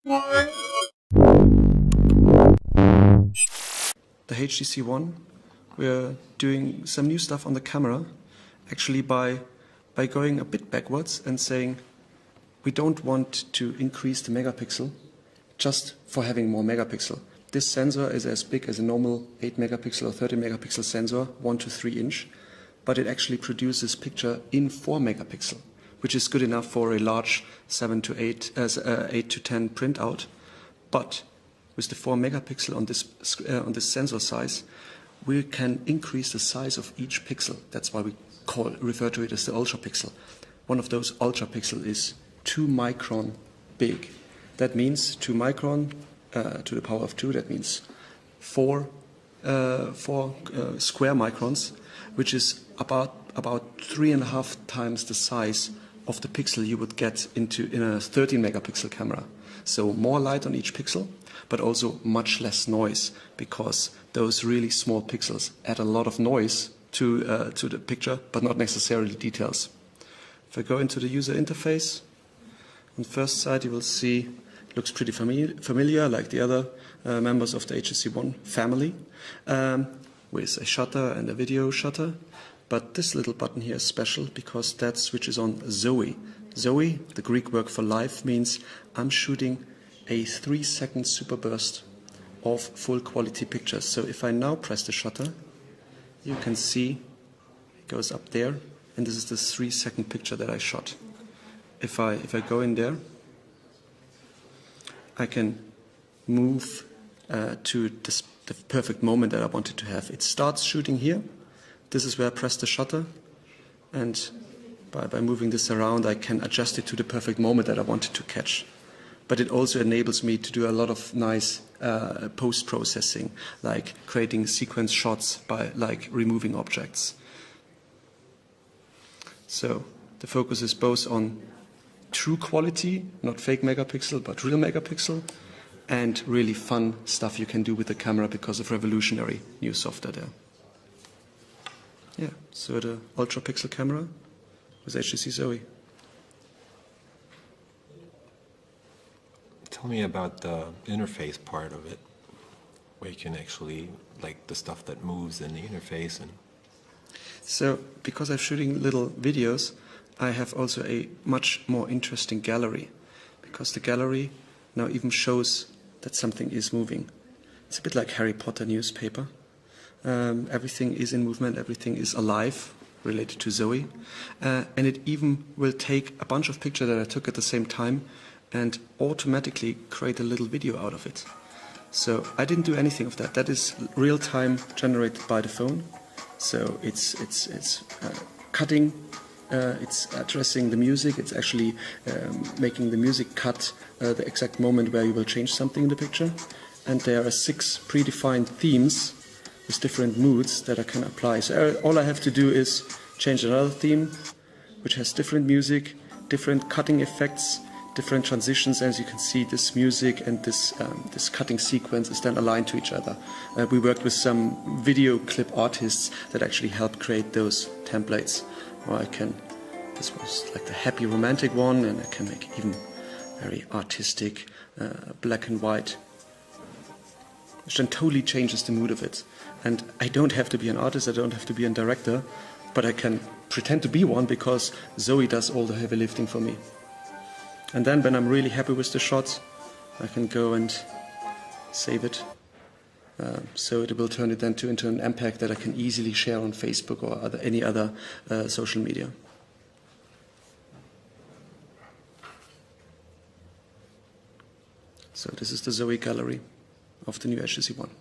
The HTC One, we're doing some new stuff on the camera, actually by going a bit backwards and saying we don't want to increase the megapixel just for having more megapixel. This sensor is as big as a normal 8 megapixel or 30 megapixel sensor, 1 to 3 inch, but it actually produces picture in 4 megapixel, which is good enough for a large 7 to 8 to 10 printout. But with the 4 megapixel on this sensor size, we can increase the size of each pixel. That's why we refer to it as the ultra pixel. One of those ultra pixel is 2 micron big. That means 2 micron to the power of 2. That means 4 square microns, which is about 3.5 times the size of the pixel you would get in a 13 megapixel camera. So more light on each pixel, but also much less noise, because those really small pixels add a lot of noise to the picture, but not necessarily details. If I go into the user interface, on first sight you will see it looks pretty familiar, like the other members of the HTC One family, with a shutter and a video shutter. But this little button here is special because that switches on Zoe. Zoe, the Greek word for live, means I'm shooting a 3-second super burst of full quality pictures. So if I now press the shutter, you can see it goes up there, and this is the 3-second picture that I shot. If I go in there, I can move to the perfect moment that I wanted to have. It starts shooting here. This is where I press the shutter, and by moving this around I can adjust it to the perfect moment that I wanted to catch. But it also enables me to do a lot of nice post-processing, like creating sequence shots by removing objects. So the focus is both on true quality, not fake megapixel, but real megapixel, and really fun stuff you can do with the camera because of revolutionary new software there. Yeah, so the ultra pixel camera with HTC Zoe. Tell me about the interface part of it, where you can actually, like the stuff that moves in the interface. And so, because I'm shooting little videos, I have also a much more interesting gallery, because the gallery now even shows that something is moving. It's a bit like Harry Potter newspaper. Everything is in movement, everything is alive, related to Zoe. And it even will take a bunch of pictures that I took at the same time and automatically create a little video out of it. So I didn't do anything of that. That is real time generated by the phone. So it's cutting, it's addressing the music, it's actually making the music cut the exact moment where you will change something in the picture. And there are 6 predefined themes with different moods that I can apply. So all I have to do is change another theme, which has different music, different cutting effects, different transitions. As you can see, this music and this cutting sequence is then aligned to each other. We worked with some video clip artists that actually helped create those templates. Or this was like the happy romantic one, and I can make even very artistic black and white, which then totally changes the mood of it. And I don't have to be an artist, I don't have to be a director, but I can pretend to be one because Zoe does all the heavy lifting for me. And then when I'm really happy with the shot, I can go and save it. So it will turn it then into an MPEG that I can easily share on Facebook or any other social media. So this is the Zoe gallery of the new HTC One.